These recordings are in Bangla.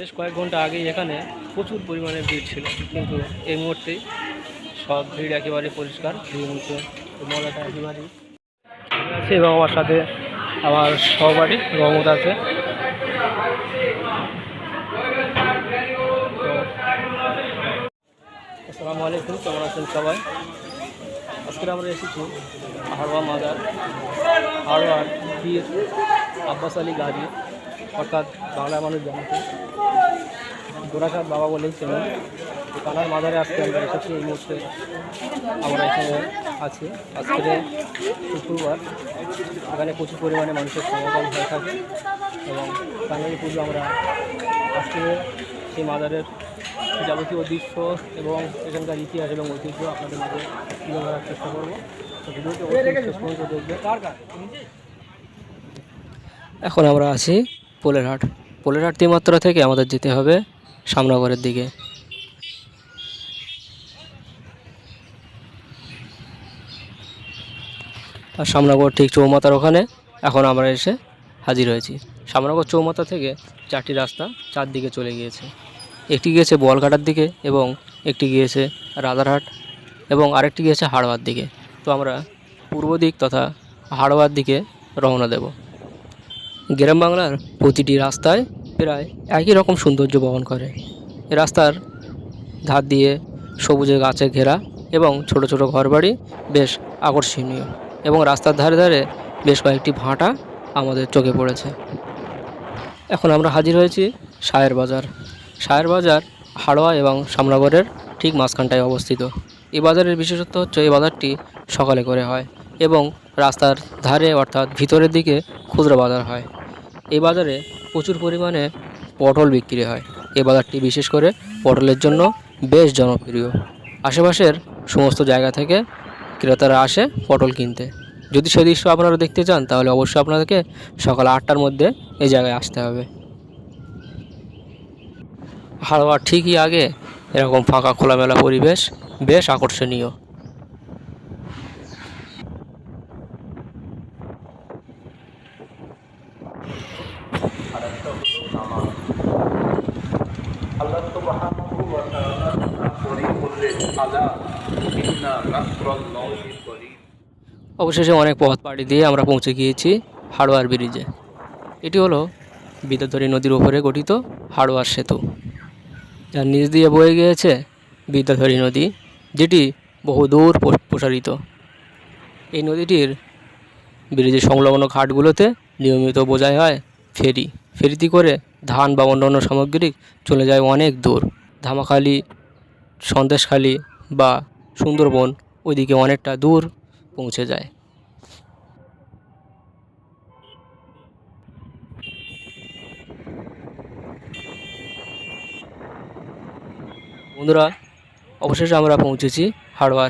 বেশ কয়েক ঘন্টা আগেই এখানে প্রচুর পরিমাণে ভিড় ছিল, কিন্তু এই মুহূর্তেই সব ভিড় একেবারে পরিষ্কার ধুয়ে মুছে মজাটা একেবারেই আছে। এবং আমার সাথে আমার সহপাঠী রহমত আছে। আসসালামু আলাইকুম, কেমন আছেন সবাই? আজকে আমরা এসেছি হাড়োয়া মাজার, হাড়োয়ার পীর আব্বাস আলী গাজী, অর্থাৎ বাংলা মানুষ জানতে গোরাঘাট বাবা বলেই চেনেন। কানার মাজারে আজকে আমরা এসেছি। এই মুহূর্তে আমরা এখানে আছি। আজকে শুক্রবার, এখানে প্রচুর পরিমাণে মানুষের সমাগম হয়ে থাকে এবং কানারি পুজো আমরা আজকে সেই মাজারের যাবতীয় দৃশ্য এবং এখানকার ইতিহাস এবং ঐতিহ্য আপনাদের মাঝে তুলে ধরার চেষ্টা করবো। তো ভিডিওটি শেষ পর্যন্ত দেখবে। এখন আমরা আছি পোলেরহাট। পোলেরহাট তিমাত্রা থেকে আমাদের যেতে হবে সামনগরের দিকে। আর সামনগর ঠিক চৌমাথার ওখানে এখন আমরা এসে হাজির হয়েছি। সামনগর চৌমাথা থেকে চারটি রাস্তা চারদিকে চলে গিয়েছে। একটি গিয়েছে বোয়ালঘাটার দিকে এবং একটি গিয়েছে রাজারহাট এবং আরেকটি গিয়েছে হাড়োয়ার দিকে। তো আমরা পূর্ব দিক তথা হাড়োয়ার দিকে রওনা দেব। গ্রাম বাংলার প্রতিটি রাস্তায় প্রায় একই রকম সৌন্দর্য বহন করে। এ রাস্তার ধার দিয়ে সবুজে গাছে ঘেরা এবং ছোট ছোট ঘরবাড়ি বেশ আকর্ষণীয়, এবং রাস্তার ধারে ধারে বেশ কয়েকটি ভাটা আমাদের চোখে পড়েছে। এখন আমরা হাজির হয়েছি শায়ের বাজার। শায়ের বাজার হাড়োয়া এবং সামনগরের ঠিক মাঝখানটায় অবস্থিত। এই বাজারের বিশেষত্ব হচ্ছে এই বাজারটি সকালে করে হয় এবং রাস্তার ধারে অর্থাৎ ভিতরের দিকে খুচরা বাজার হয়। এই বাজারে প্রচুর পরিমাণে পটল বিক্রি হয়। এই বাজারটি বিশেষ করে পটলের জন্য বেশ জনপ্রিয়। আশেপাশের সমস্ত জায়গা থেকে ক্রেতারা আসে পটল কিনতে। যদি সেই দৃশ্য আপনারা দেখতে চান তাহলে অবশ্যই আপনাদেরকে সকাল 8টার মধ্যে এই জায়গায় আসতে হবে। হাড়োয়ার ঠিকই আগে এরকম ফাঁকা খোলামেলা পরিবেশ বেশ আকর্ষণীয়। অবশেষে অনেক পথ পাড়ি দিয়ে আমরা পৌঁছে গিয়েছি হাড়োয়ার ব্রিজে। এটি হলো বিদ্যাধরী নদীর উপরে গঠিত হাড়োয়ার সেতু, যার নিচ দিয়ে বয়ে গিয়েছে বিদ্যাধরী নদী, যেটি বহু দূর প্রসারিত। এই নদীটির ব্রিজের সংলগ্ন ঘাটগুলোতে নিয়মিত বোঝাই হয় ফেরিতে করে ধান বা অন্যান্য সামগ্রী চলে যায় অনেক দূর। ধামাখালি, সন্দেশখালি বা সুন্দরবন ওইদিকে অনেকটা দূর পৌঁছে যায়। বন্ধুরা, অবশেষে আমরা পৌঁছেছি হাড়োয়া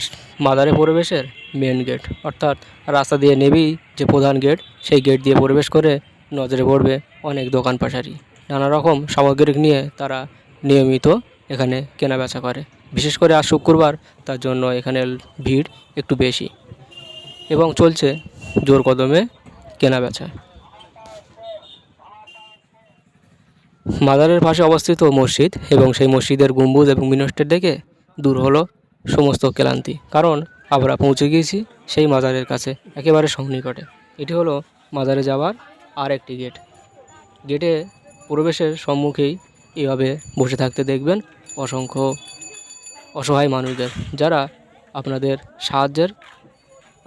মাজারে প্রবেশের মেন গেট, অর্থাৎ রাস্তা দিয়ে নেবেই যে প্রধান গেট, সেই গেট দিয়ে প্রবেশ করে নজরে পড়বে অনেক দোকান পাশারি। নানা রকম সামগ্রিক নিয়ে তারা নিয়মিত এখানে কেনাবেচা করে। বিশেষ করে আজ শুক্রবার, তার জন্য এখানে ভিড় একটু বেশি এবং চলছে জোর কদমে কেনাবেচা। মাজারের পাশে অবস্থিত মসজিদ এবং সেই মসজিদের গম্বুজ এবং মিনারটি দেখে দূর হলো সমস্ত ক্লান্তি, কারণ আমরা পৌঁছে গিয়েছি সেই মাজারের কাছে একেবারে সন্নিকটে। এটি হলো মাজারে যাওয়ার আর একটি গেট। গেটে প্রবেশের সম্মুখেই এভাবে বসে থাকতে দেখবেন অসংখ্য অসহায় মানুষদের, যারা আপনাদের সাহায্যের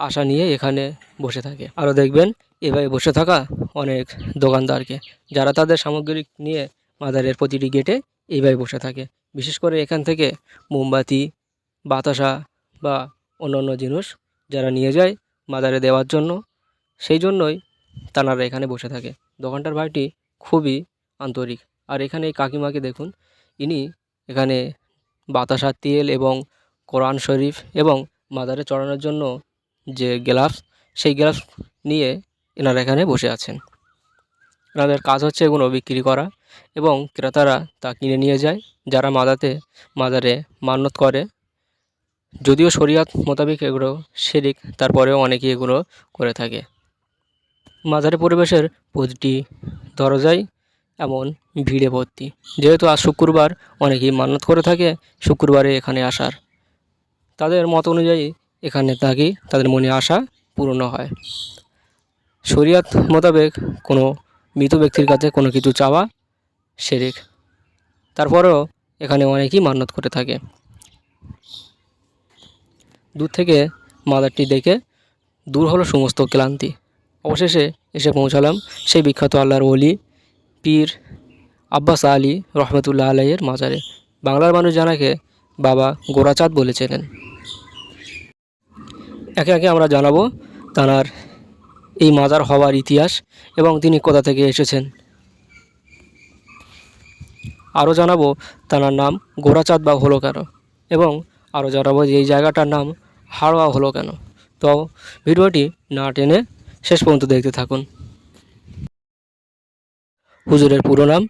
আশা নিয়ে এখানে বসে থাকে। আরও দেখবেন এভাবে বসে থাকা অনেক দোকানদারকে, যারা তাদের সামগ্রিক নিয়ে মাজারের প্রতিটি গেটে এইভাবে বসে থাকে। বিশেষ করে এখান থেকে মোমবাতি, বাতাসা বা অন্যান্য জিনিস যারা নিয়ে যায় মাজারে দেওয়ার জন্য, সেই জন্যই তারা এখানে বসে থাকে। দোকানটার ভাইটি খুবই আন্তরিক। আর এখানে এই কাকিমাকে দেখুন, ইনি এখানে বাতাসার তেল এবং কোরআন শরীফ এবং মাজারে চড়ানোর জন্য যে গ্লাভস, সেই গ্লাভস নিয়ে এনারা এখানে বসে আছেন। এনাদের কাজ হচ্ছে এগুলো বিক্রি করা এবং ক্রেতারা তা কিনে নিয়ে যায়। যারা মাজারে মান্যত করে, যদিও শরিয়াত মোতাবেক এগুলো শিরক, তারপরেও অনেকেই এগুলো করে থাকে। মাজারে পরিবেশের প্রতিটি দরজায় এমন ভিড়ে ভর্তি। যেহেতু আজ শুক্রবার, অনেকেই মান্যত করে থাকে শুক্রবারে এখানে আসার। তাদের মত অনুযায়ী এখানে নাকি তাদের মনে আশা পূর্ণ হয়। শরিয়ত মোতাবেক কোনো মৃত ব্যক্তির কাছে কোনো কিছু চাওয়া শিরক। তারপরেও এখানে অনেকেই মান্যত করে থাকে। দূর থেকে মাজারটি দেখে দূর হলো সমস্ত ক্লান্তি। অবশেষে এসে পৌঁছালাম সেই বিখ্যাত আল্লাহর ওলি পীর আব্বাস আলী রহমতুল্লাহ আলাইয়ের মাজারে। বাংলার মানুষ জানাকে বাবা গোরাচাঁদ বলেছিলেন। একে একে আমরা জানাবো তাঁর এই মাজার হওয়ার ইতিহাস এবং তিনি কোথা থেকে এসেছেন। আরও জানাবো তাঁর নাম গোরাচাঁদ বা হলো কেন, এবং আরও জানাবো যে এই জায়গাটার নাম হাড়োয়া হলো কেন। তো ভিডিওটি না টেনে শেষ পর্যন্ত দেখতে থাকুন। হুজুরের পুরো নাম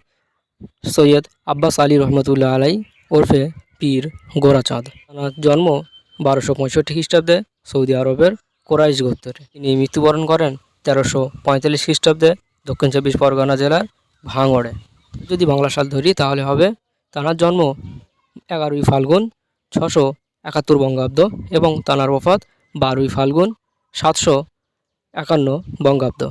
সৈয়দ আব্বাস আলী রহমতুল্লাহ আলাই ওরফে পীর গোরাচাঁদ। তাঁর জন্ম 1265 খ্রিস্টাব্দে সৌদি আরবের কোরাইশ গোত্রে। তিনি মৃত্যুবরণ করেন 1345 খ্রিস্টাব্দে দক্ষিণ 24 পরগনা জেলার ভাঙড়ে। যদি বাংলা সাল ধরি তাহলে হবে তাঁর জন্ম 11ই ফাল্গুন 671 বঙ্গাব্দ এবং তাঁর ওফাত 12ই ফাল্গুন 751 বঙ্গাব্দ।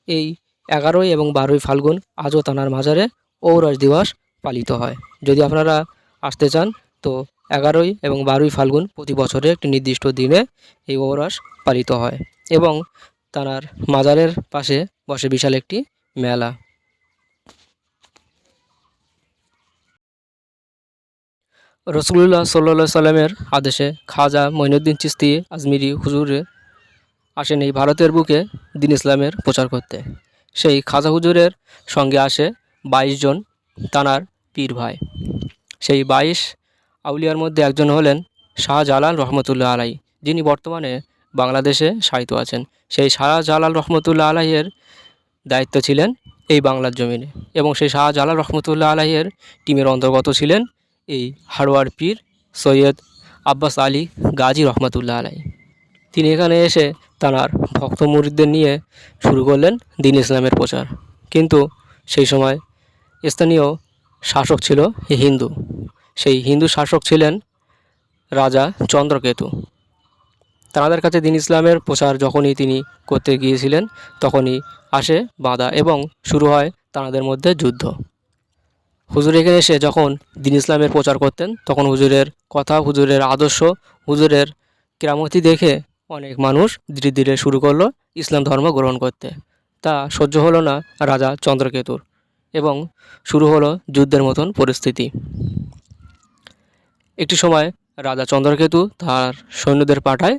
এই 11ই এবং 12ই ফাল্গুন আজও তাঁর মাজারে ঔরস দিবস পালিত হয়। যদি আপনারা আসতে চান তো 11ই এবং 12ই ফাল্গুন প্রতি বছরে একটি নির্দিষ্ট দিনে এই ঔরস পালিত হয় এবং তাঁর মাজারের পাশে বসে বিশাল একটি মেলা। রসুলুল্লাহ সাল্লাল্লাহু আলাইহি সাল্লামের আদেশে খাজা মঈনুদ্দিন চিশতি আজমিরি হুজুরে আসেন এই ভারতের বুকে দ্বীন ইসলামের প্রচার করতে। সেই খাজা হুজুরের সঙ্গে আসে 22 জন তাঁর পীর ভাই। সেই 22 আউলিয়ার মধ্যে একজন হলেন শাহজালাল রহমতুল্লাহ আলাই, যিনি বর্তমানে বাংলাদেশে শায়িত আছেন। সেই শাহজালাল রহমতুল্লাহ আলাইয়ের দায়িত্ব ছিলেন এই বাংলার জমিনে, এবং সেই শাহজালাল রহমতুল্লাহ আলাইয়ের টিমের অন্তর্গত ছিলেন এই হাড়োয়ার পীর সৈয়দ আব্বাস আলী গাজী রহমতুল্লাহ আলাই। তিনি এখানে এসে তাঁর ভক্ত মুরিদদের নিয়ে শুরু করলেন দ্বীন ইসলামের প্রচার। কিন্তু সেই সময় স্থানীয় শাসক ছিল হিন্দু। সেই হিন্দু শাসক ছিলেন রাজা চন্দ্রকেতু। তাঁদের কাছে দ্বীন ইসলামের প্রচার যখনই তিনি করতে গিয়েছিলেন তখনই আসে বাধা এবং শুরু হয় তাঁদের মধ্যে যুদ্ধ। হুজুর এখানে এসে যখন দ্বীন ইসলামের প্রচার করতেন তখন হুজুরের কথা, হুজুরের আদর্শ, হুজুরের কেরামতি দেখে অনেক মানুষ ধীরে ধীরে শুরু করলো ইসলাম ধর্ম গ্রহণ করতে। তা সহ্য হলো না রাজা চন্দ্রকেতুর এবং শুরু হলো যুদ্ধের মতন পরিস্থিতি। একটি সময় রাজা চন্দ্রকেতু তার সৈন্যদের পাঠায়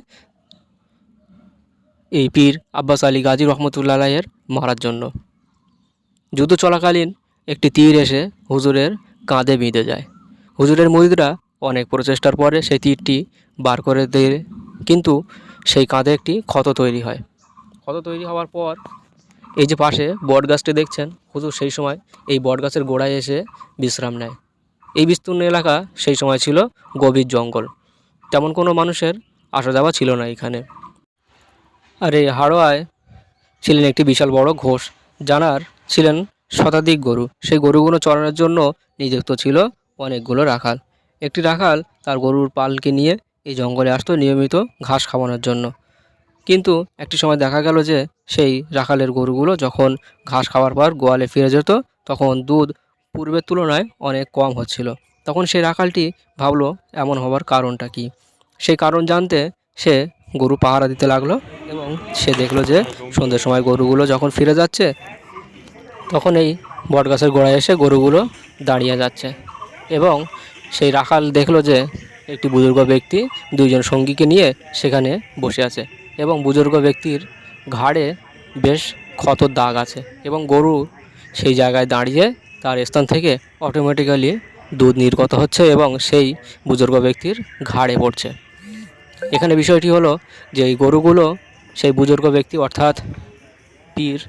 এই পীর আব্বাস আলী গাজী রহমতুল্লাহ আলাইয়ের মারার জন্য। যুদ্ধ চলাকালীন একটি তীর এসে হুজুরের কাঁধে বিঁধে যায়। হুজুরের মুরিদরা অনেক প্রচেষ্টার পরে সেই তীরটি বার করে দেয়, কিন্তু সেই কাঁধে একটি ক্ষত তৈরি হয়। ক্ষত তৈরি হওয়ার পর এই যে পাশে বটগাছটি দেখছেন, হুজুর সেই সময় এই বটগাছের গোড়ায় এসে বিশ্রাম নেয়। এই বিস্তীর্ণ এলাকা সেই সময় ছিল গভীর জঙ্গল, তেমন কোনো মানুষের আসা যাওয়া ছিল না এখানে। আর এই হাড়োয়ায় ছিলেন একটি বিশাল বড় ঘোষ, জানার ছিলেন শতাধিক গরু। সেই গরুগুলো চড়ানোর জন্য নিযুক্ত ছিল অনেকগুলো রাখাল। একটি রাখাল তার গরুর পালকে নিয়ে এই জঙ্গলে আসতো নিয়মিত ঘাস খাওয়ানোর জন্য। কিন্তু একটি সময় দেখা গেল যে সেই রাখালের গরুগুলো যখন ঘাস খাওয়ার পর গোয়ালে ফিরে যেত তখন দুধ পূর্বের তুলনায় অনেক কম হচ্ছিল। তখন সেই রাখালটি ভাবলো এমন হওয়ার কারণটা কি। সেই কারণ জানতে সে গরু পাহারা দিতে লাগলো এবং সে দেখলো যে সন্ধ্যের সময় গরুগুলো যখন ফিরে যাচ্ছে তখন এই বটগাছের গোড়ায় এসে গরুগুলো দাঁড়িয়ে যাচ্ছে, এবং সেই রাখাল দেখলো যে একটি বুজুর্গ ব্যক্তি দুইজন সঙ্গীকে নিয়ে সেখানে বসে আছে এবং বুজুর্গ ব্যক্তির ঘাড়ে বেশ ক্ষতর দাগ আছে এবং গরু সেই জায়গায় দাঁড়িয়ে তার স্থান থেকে অটোমেটিক্যালি দুধ নির্গত হচ্ছে এবং সেই বুজুর্গ ব্যক্তির ঘাড়ে পড়ছে। এখানে বিষয়টি হলো যে এই গরুগুলো সেই বুজুর্গ ব্যক্তি অর্থাৎ পীর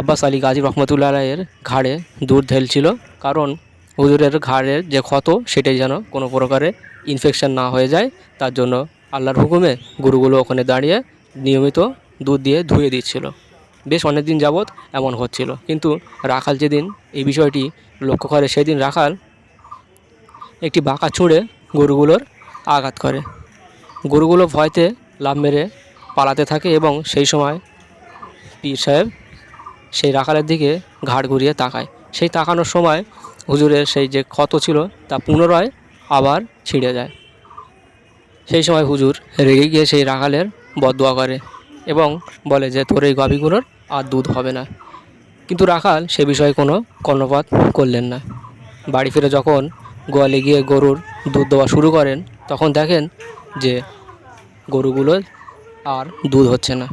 আব্বাস আলী গাজী রহমতুল্লাহ আলাইয়ের ঘাড়ে দুধ ঢেলছিল, কারণ হুজুরের ঘাড়ের যে ক্ষত সেটাই যেন কোনো প্রকারে ইনফেকশন না হয়ে যায়, তার জন্য আল্লাহর হুকুমে গরুগুলো ওখানে দাঁড়িয়ে নিয়মিত দুধ দিয়ে ধুয়ে দিচ্ছিল। বেশ অনেক দিন যাবৎ এমন হচ্ছিল। কিন্তু রাখাল যেদিন এই বিষয়টি লক্ষ্য করে, সেদিন রাখাল একটি বাঁকা ছুঁড়ে গরুগুলোর আঘাত করে। গরুগুলো ভয়তে লাফ মেরে পালাতে থাকে এবং সেই সময় পীর সাহেব সেই রাখালের দিকে ঘাড় ঘুরিয়ে তাকায়। সেই তাকানোর সময় হুজুরের সেই যে ক্ষত ছিল তা পুনরায় আবার ছিঁড়ে যায়। সেই সময় হুজুর রেগে গিয়ে সেই রাখালের বদদোয়া করে এবং বলে যে তোর এই গাভীগুলোর আর দুধ হবে না। কিন্তু রাখাল সে বিষয়ে কোনো কর্ণপাত করলেন না। বাড়ি ফিরে যখন গোয়ালে গিয়ে গরুর দুধ দেওয়া শুরু করেন, তখন দেখেন যে গরুগুলোর আর দুধ হচ্ছে না।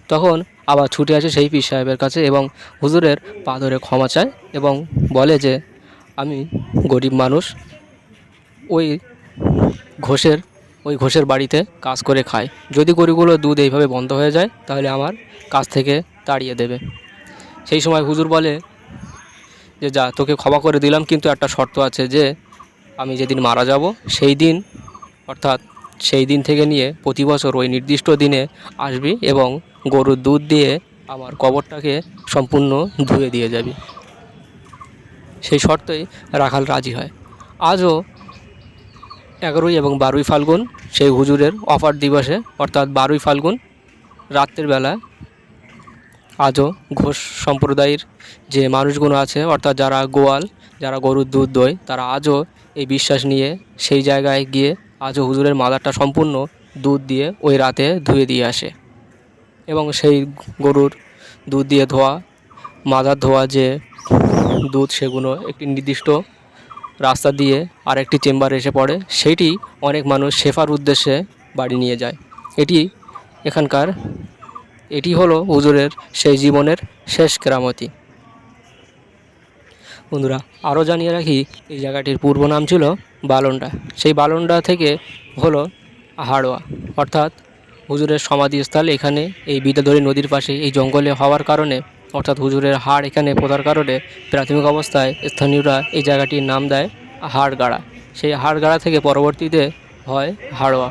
তখন আবার ছুটে আসে সেই পীর সাহেবের কাছে এবং হুজুরের পা ধরে ক্ষমা চায় এবং বলে যে আমি গরিব মানুষ, ওই ঘোষের ঘোষের বাড়িতে কাজ করে খাই। যদি গরুগুলোর দুধ এইভাবে বন্ধ হয়ে যায় তাহলে আমার কাজ থেকে তাড়িয়ে দেবে। সেই সময় হুজুর বলে যে যা, তোকে ক্ষমা করে দিলাম, কিন্তু একটা শর্ত আছে যে আমি যেদিন মারা যাব সেই দিন, অর্থাৎ সেই দিন থেকে নিয়ে প্রতি বছর ওই নির্দিষ্ট দিনে আসবি এবং গরুর দুধ দিয়ে আমার কবরটাকে সম্পূর্ণ ধুয়ে দিয়ে যাবি। সেই শর্তেই রাখাল রাজি হয়। আজও 11 এবং 12 ফাল্গুন সেই হুজুরের অফার দিবসে, অর্থাৎ 12 ফাল্গুন রাত্রের বেলা আজও ঘোষ সম্প্রদায়ের যে মানুষগুলো আছে, অর্থাৎ যারা গোয়াল, যারা গরুর দুধ দোয়, তারা আজও এই বিশ্বাস নিয়ে সেই জায়গায় গিয়ে আজও হুজুরের মাজারটা সম্পূর্ণ দুধ দিয়ে ওই রাতে ধুয়ে দিয়ে আসে এবং সেই গরুর দুধ দিয়ে ধোয়া, মাজার ধোয়া যে দুধ, সেগুলো একটি নির্দিষ্ট রাস্তা দিয়ে আরেকটি চেম্বারে এসে পড়ে। সেইটি অনেক মানুষ শেফার উদ্দেশ্যে বাড়ি নিয়ে যায়। এটি হলো হুজুরের সেই জীবনের শেষ কেরামতি। বন্ধুরা, আরও জানিয়ে রাখি, এই জায়গাটির পূর্ব নাম ছিল বালন্ডা। সেই বালন্ডা থেকে হলো হাড়োয়া, অর্থাৎ হুজুরের সমাধিস্থল এখানে এই বিদ্যাধরী নদীর পাশে এই জঙ্গলে হওয়ার কারণে, অর্থাৎ হুজুরের হাড় এখানে পোঁতার কারণে প্রাথমিক অবস্থায় স্থানীয়রা এই জায়গাটির নাম দেয় হাড়গাড়া। সেই হাড়গাড়া থেকে পরবর্তীতে হয় হাড়োয়া।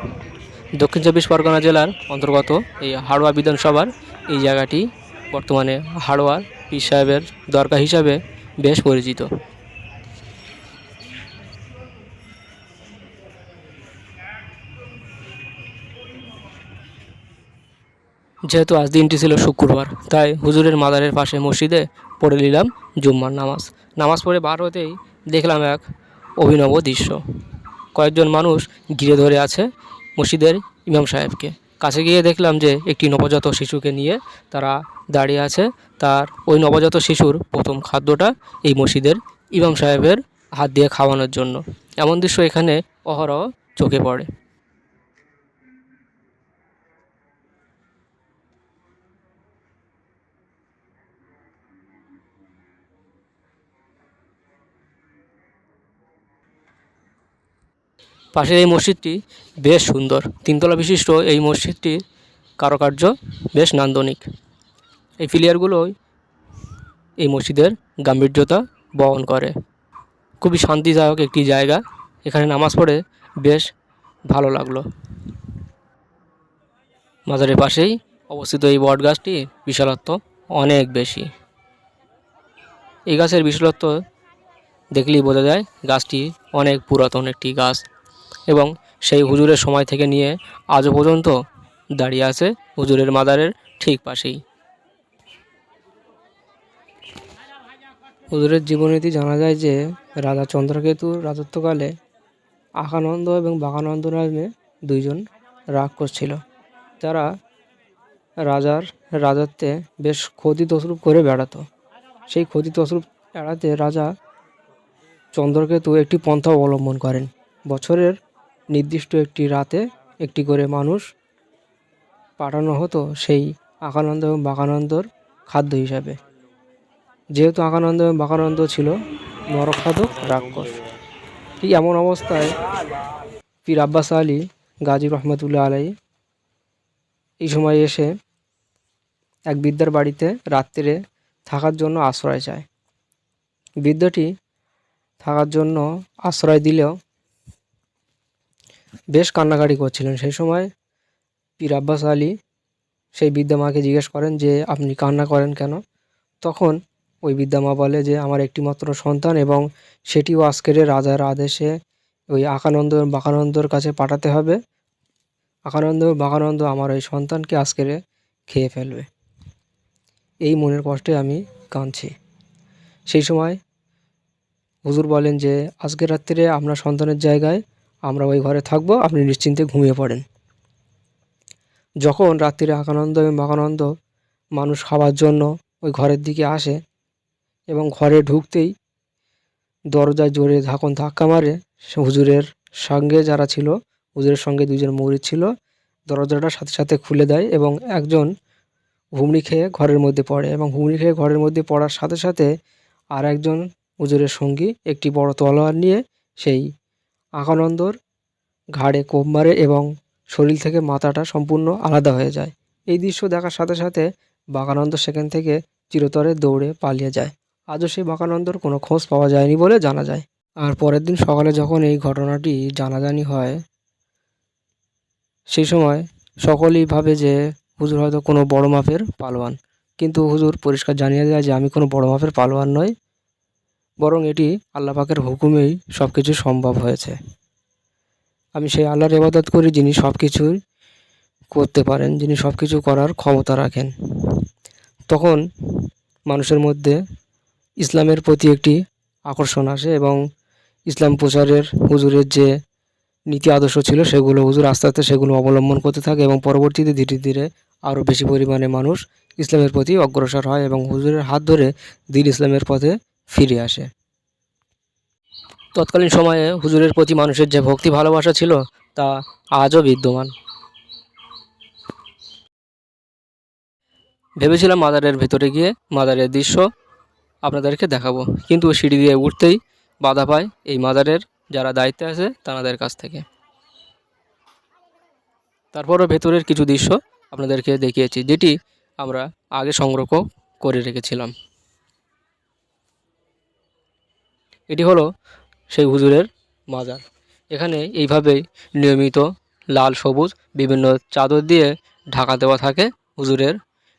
দক্ষিণ চব্বিশ পরগনা জেলার অন্তর্গত এই হাড়োয়া বিধানসভার এই জায়গাটি বর্তমানে হাড়োয়ার পীর সাহেবের দরগা হিসাবে বেশ পরিচিত। যেহেতু আজ দিনটি ছিল শুক্রবার, তাই হুজুরের মাজারের পাশে মসজিদে পড়ে নিলাম জুম্মার নামাজ পড়ে বার হতেই দেখলাম এক অভিনব দৃশ্য। কয়েকজন মানুষ ঘিরে ধরে আছে মসজিদের ইমাম সাহেবকে। কাছে গিয়ে দেখলাম যে একটি নবজাত শিশুকে নিয়ে তারা দাঁড়িয়ে আছে। তার ওই নবজাত শিশুর প্রথম খাদ্যটা এই মসজিদের ইমাম সাহেবের হাত দিয়ে খাওয়ানোর জন্য। এমন দৃশ্য এখানে অহরহ চোখে পড়ে। পাশের এই মসজিদটি বেশ সুন্দর। 3 তলা বিশিষ্ট এই মসজিদটির কারুকার্য বেশ নান্দনিক। এই পিলিয়ারগুলোই এই মসজিদের গাম্ভীর্যতা বহন করে। খুবই শান্তিদায়ক একটি জায়গা। এখানে নামাজ পড়ে বেশ ভালো লাগলো। মাজারের পাশেই অবস্থিত এই বট গাছটির বিশালত্ব অনেক বেশি। এই গাছের বিশালত্ব দেখলেই বোঝা যায় গাছটি অনেক পুরাতন একটি গাছ এবং সেই হুজুরের সময় থেকে নিয়ে আজও পর্যন্ত দাঁড়িয়ে আছে হুজুরের মাজারের ঠিক পাশেই। হুজুরের জীবনীতি জানা যায় যে রাজা চন্দ্রকেতুর রাজত্বকালে আখানন্দ এবং বাগানন্দ নামে 2 জন রাক্ষস ছিল। তারা রাজার রাজত্বে বেশ ক্ষতি তসরূপ করে বেড়াতো। সেই ক্ষতি তসরূপ এড়াতে রাজা চন্দ্রকেতু একটি পন্থা অবলম্বন করেন। বছরের নির্দিষ্ট একটি রাতে একটি করে মানুষ পাঠানো হতো সেই আখানন্দ এবং বাগানন্দর খাদ্য হিসাবে। যেহেতু আখানন্দ এবং বাগানন্দ ছিল নরখাদক রাক্ষস, ঠিক এমন অবস্থায় পীর আব্বাস আলী গাজী রহমতুল্লাহ আলাই এই সময় এসে এক বৃদ্ধার বাড়িতে রাত্রে থাকার জন্য আশ্রয় চায়। বৃদ্ধটি থাকার জন্য আশ্রয় দিলেও বেশ কান্নাকাটি করছিলেন। সেই সময় পীর আব্বাস আলী সেই বৃদ্ধা মাকে জিজ্ঞেস করেন যে আপনি কান্না করেন কেন? তখন ওই বৃদ্ধা মা বলে যে আমার একটিমাত্র সন্তান এবং সেটিও আজকের রাজার আদেশে ওই বাকানন্দর কাছে পাঠাতে হবে। বাকানন্দ আমার ওই সন্তানকে আজকের খেয়ে ফেলবে। এই মনের কষ্টে আমি কাঁদছি। সেই সময় হুজুর বলেন যে আজকের রাত্রিরে আপনার সন্তানের জায়গায় আমরা ওই ঘরে থাকবো, আপনি নিশ্চিন্তে ঘুমিয়ে পড়েন। যখন রাত্রিরে আকানন্দ এবং বাকানন্দ মানুষ খাওয়ার জন্য ওই ঘরের দিকে আসে এবং ঘরে ঢুকতেই দরজায় জোরে ধাক্কা মারে, হুজুরের সঙ্গে যারা ছিল, হুজুরের সঙ্গে দুজন মুরিদ ছিল, দরজাটা সাথে সাথে খুলে দেয় এবং একজন হুমড়ি খেয়ে ঘরের মধ্যে পড়ে এবং হুমড়ি খেয়ে ঘরের মধ্যে পড়ার সাথে সাথে আর একজন হুজুরের সঙ্গী একটি বড় তলোয়ার নিয়ে সেই আকানন্দর ঘাড়ে কোপ মারে এবং শরীর থেকে মাথাটা সম্পূর্ণ আলাদা হয়ে যায়। এই দৃশ্য দেখার সাথে সাথে বাকানন্দ সেখান থেকে চিরতরে দৌড়ে পালিয়ে যায়। আজও সেই বাকানন্দর কোনো খোঁজ পাওয়া যায়নি বলে জানা যায়। আর পরের দিন সকালে যখন এই ঘটনাটি জানাজানি হয়, সেই সময় সকলেই ভাবে যে হুজুর হয়তো কোনো বড় মাপের পালোয়ান, কিন্তু হুজুর পরিষ্কার জানিয়ে দেয় যে আমি কোনো বড় মাপের পালোয়ান নই, বরং এটি আল্লাহ পাকের হুকুমেই সব কিছু সম্ভব হয়েছে। আমি সেই আল্লাহর ইবাদত করি যিনি সব কিছুই করতে পারেন, যিনি সব কিছু করার ক্ষমতা রাখেন। তখন মানুষের মধ্যে ইসলামের প্রতি একটি আকর্ষণ আসে এবং ইসলাম প্রচারের হুজুরের যে নীতি আদর্শ ছিল সেগুলো হুজুর আস্তে আস্তে সেগুলো অবলম্বন করতে থাকে এবং পরবর্তীতে ধীরে ধীরে আরও বেশি পরিমাণে মানুষ ইসলামের প্রতি অগ্রসর হয় এবং হুজুরের হাত ধরে দ্বীন ইসলামের পথে ফিরে আসে। তৎকালীন সময়ে হুজুরের প্রতি মানুষের যে ভক্তি ভালোবাসা ছিল তা আজও বিদ্যমান। ভেবেছিলাম মাজারের ভেতরে গিয়ে মাজারের দৃশ্য আপনাদেরকে দেখাবো, কিন্তু সিঁড়ি দিয়ে উঠতেই বাধা পায় এই মাজারের যারা দায়িত্বে আছে তাদের কাছ থেকে। তারপরও ভেতরের কিছু দৃশ্য আপনাদেরকে দেখিয়েছি, যেটি আমরা আগে সংগ্রহ করে রেখেছিলাম। এটি হলো সেই হুজুরের মাজার। এখানে এইভাবেই নিয়মিত লাল সবুজ বিভিন্ন চাদর দিয়ে ঢাকা দেওয়া থাকে হুজুরের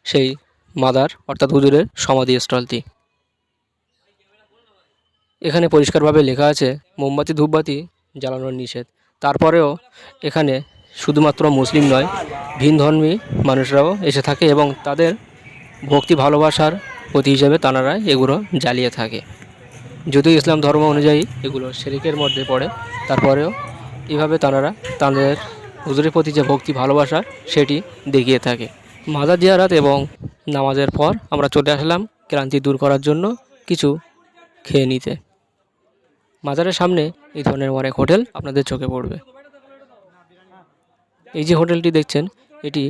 সেই মাজার, অর্থাৎ হুজুরের সমাধিস্থলটি। এখানে পরিষ্কারভাবে লেখা আছে মোমবাতি ধূপবাতি জ্বালানোর নিষেধ। তারপরেও এখানে শুধুমাত্র মুসলিম নয়, ভিন ধর্মী মানুষরাও এসে থাকে এবং তাদের ভক্তি ভালোবাসার প্রতি হিসেবে তারা এগুলো জ্বালিয়ে থাকে। যদিও ইসলাম ধর্ম অনুযায়ী এগুলো শিরকের মধ্যে পড়ে, তারপরেও এইভাবে তারা তাদের হুজুরের প্রতি যে ভক্তি ভালোবাসা সেটি দেখিয়ে থাকে। মাজার জিয়ারত এবং নামাজের পর আমরা চলে আসলাম ক্লান্তি দূর করার জন্য কিছু খেয়ে নিতে। মাজারের সামনে এই ধরনের অনেক হোটেল আপনাদের চোখে পড়বে। এই যে হোটেলটি দেখছেন এটি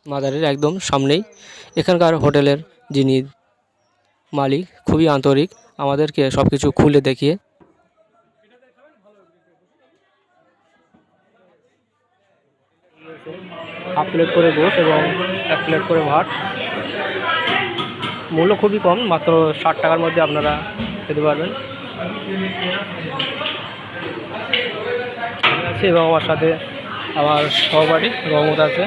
মাজারের একদম সামনেই। এখানকার হোটেলের যিনি মালিক খুবই আন্তরিক, আমাদেরকে সব কিছু খুলে দেখিয়ে হাফ প্লেট করে গোশ এবং 1 প্লেট করে ভাত। মূল্য খুবই কম, মাত্র 60 টাকার মধ্যে আপনারা খেতে পারবেন। আছে এবং আমার সাথে আমার সহপাঠী রহমত আছে।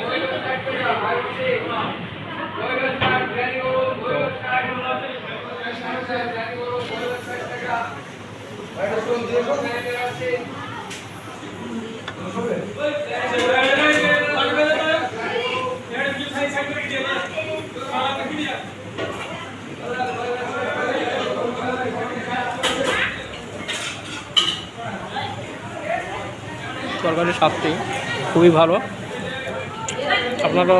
তরকারির স্বাদটি খুবই ভালো। আপনারা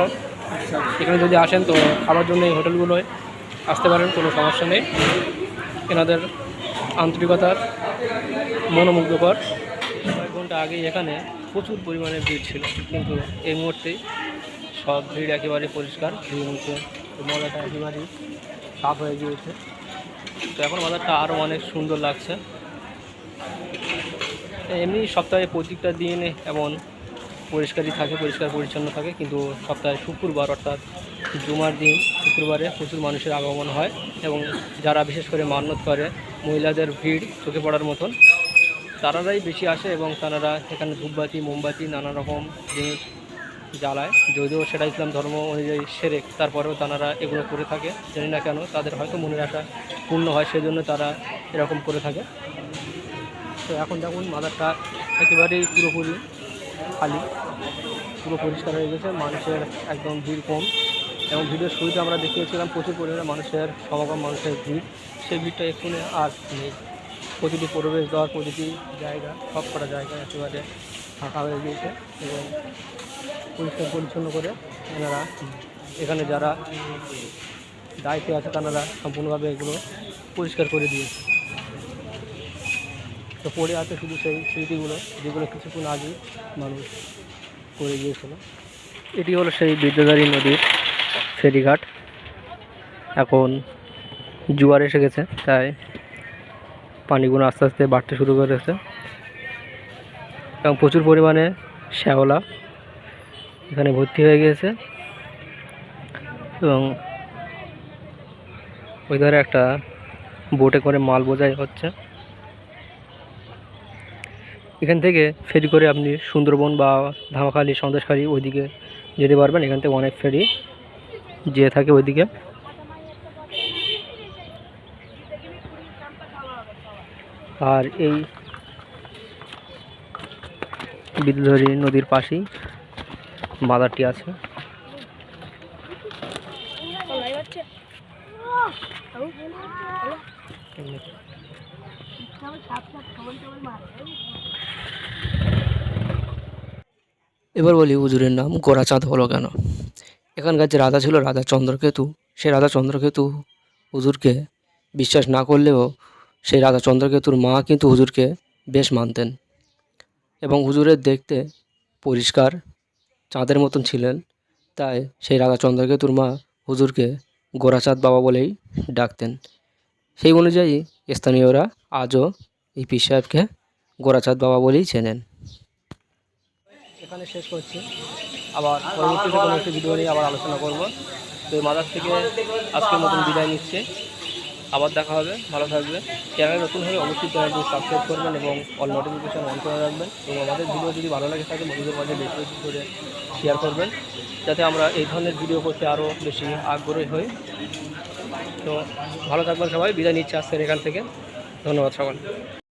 এখানে যদি আসেন তো খাবার জন্য এই হোটেলগুলোয় আসতে পারেন, কোনো সমস্যা নেই। এনাদের আন্তরিকতার মনোমুগ্ধকর। কয়েক ঘন্টা আগেই এখানে প্রচুর পরিমাণে ভিড় ছিল, কিন্তু এই মুহূর্তেই সব ভিড় একেবারে পরিষ্কার, ভিড় মুছে মজাটা একেবারেই সাফ হয়ে গিয়েছে। তো এখন বাজারটা আরও অনেক সুন্দর লাগছে। এমনি সপ্তাহে প্রত্যেকটা দিন এমন পরিষ্কারই থাকে, পরিষ্কার পরিচ্ছন্ন থাকে, কিন্তু সপ্তাহে শুক্রবার অর্থাৎ জুমার দিন শুক্রবারে প্রচুর মানুষের আগমন হয় এবং যারা বিশেষ করে মান্যত করে, মহিলাদের ভিড় চোখে পড়ার মতন, তারাই বেশি আসে এবং তারা এখানে ধূপবাতি মোমবাতি নানা রকম জিনিস জ্বালায়, যদিও সেটা ইসলাম ধর্ম অনুযায়ী শিরক, তারপরেও তারা এগুলো করে থাকে। জানি না কেন, তাদের হয়তো মনের আশা পূর্ণ হয়, সেজন্য তারা এরকম করে থাকে। তো এখন দেখুন মাজারটা একেবারেই পুরোপুরি খালি, পুরো পরিষ্কার হয়ে গেছে, মানুষের একদম ভিড় কম। এবং ভিডিওর শুরুতে আমরা দেখিয়েছিলাম প্রচুর পরিমাণে মানুষের সমাগম, মানুষের ভিড়। সেই ভিড়টা এক্ষুনি আর নেই। প্রতিটি প্রবেশ দ্বার, প্রতিটি জায়গা, সব কটা জায়গা একেবারে ফাঁকা হয়ে গিয়েছে এবং পরিষ্কার পরিচ্ছন্ন করে এনারা, এখানে যারা দায়িত্বে আছে তারা সম্পূর্ণভাবে এগুলো পরিষ্কার করে দিয়েছে। তো পড়ে আছে শুধু সেই স্মৃতিগুলো, যেগুলো কিছুক্ষণ আগে মানুষ করে গিয়েছিল। এটি হলো সেই বিদ্যাধরী নদীর ফেরিঘাট। এখন জোয়ার এসে গেছে, তাই পানিগুলো আস্তে আস্তে বাড়তে শুরু করেছে এবং প্রচুর পরিমাণে শ্যাওলা এখানে ভর্তি হয়ে গিয়েছে। এবং ওই ধারে একটা বোটে করে মাল বোঝাই হচ্ছে। এখান থেকে ফেরি করে আপনি সুন্দরবন বা ধামাখালি, সন্দেশখালি ওইদিকে যেতে পারবেন। এখান থেকে অনেক ফেরি যেয়ে থাকে ওইদিকে। আর এই বিদ্যাধরী নদীর পাশেই মাজারটি আছে। এবার বলি হুজুরের নাম গোরাচাঁদ হলো কেন। এখানকার যে রাজা ছিল, রাজা চন্দ্রকেতু, সে রাজা চন্দ্রকেতু হুজুরকে বিশ্বাস না করলেও সেই রাজা চন্দ্রকেতুর মা কিন্তু হুজুরকে বেশ মানতেন এবং হুজুরের দেখতে পরিষ্কার চাঁদের মতন ছিলেন। তাই সেই রাজা চন্দ্রকেতুর মা হুজুরকে গোরাচাঁদ বাবা বলেই ডাকতেন। সেই অনুযায়ী স্থানীয়রা আজও এই পীর সাহেবকে গোরাচাঁদ বাবা বলেই চেনেন। এখানে শেষ করছি, আবার পরবর্তীতে কোনো একটি ভিডিও নিয়ে আবার আলোচনা করব। তো এই মাজার থেকে আজকের মতন বিদায় নিচ্ছে, আবার দেখা হবে। ভালো থাকবেন। চ্যানেল নতুন হলে অবশ্যই চ্যানেলটি সাবস্ক্রাইব করবেন এবং অল নোটিফিকেশান অন করে রাখবেন। এবং আমাদের ভিডিও যদি ভালো লাগে থাকে বন্ধুদের মাঝে বেশি বেশি করে শেয়ার করবেন, যাতে আমরা এই ধরনের ভিডিও করতে আরও বেশি আগ্রহী হই। তো ভালো থাকবেন সবাই, বিদায় নিচ্ছে আজকের এখান থেকে। ধন্যবাদ সকল।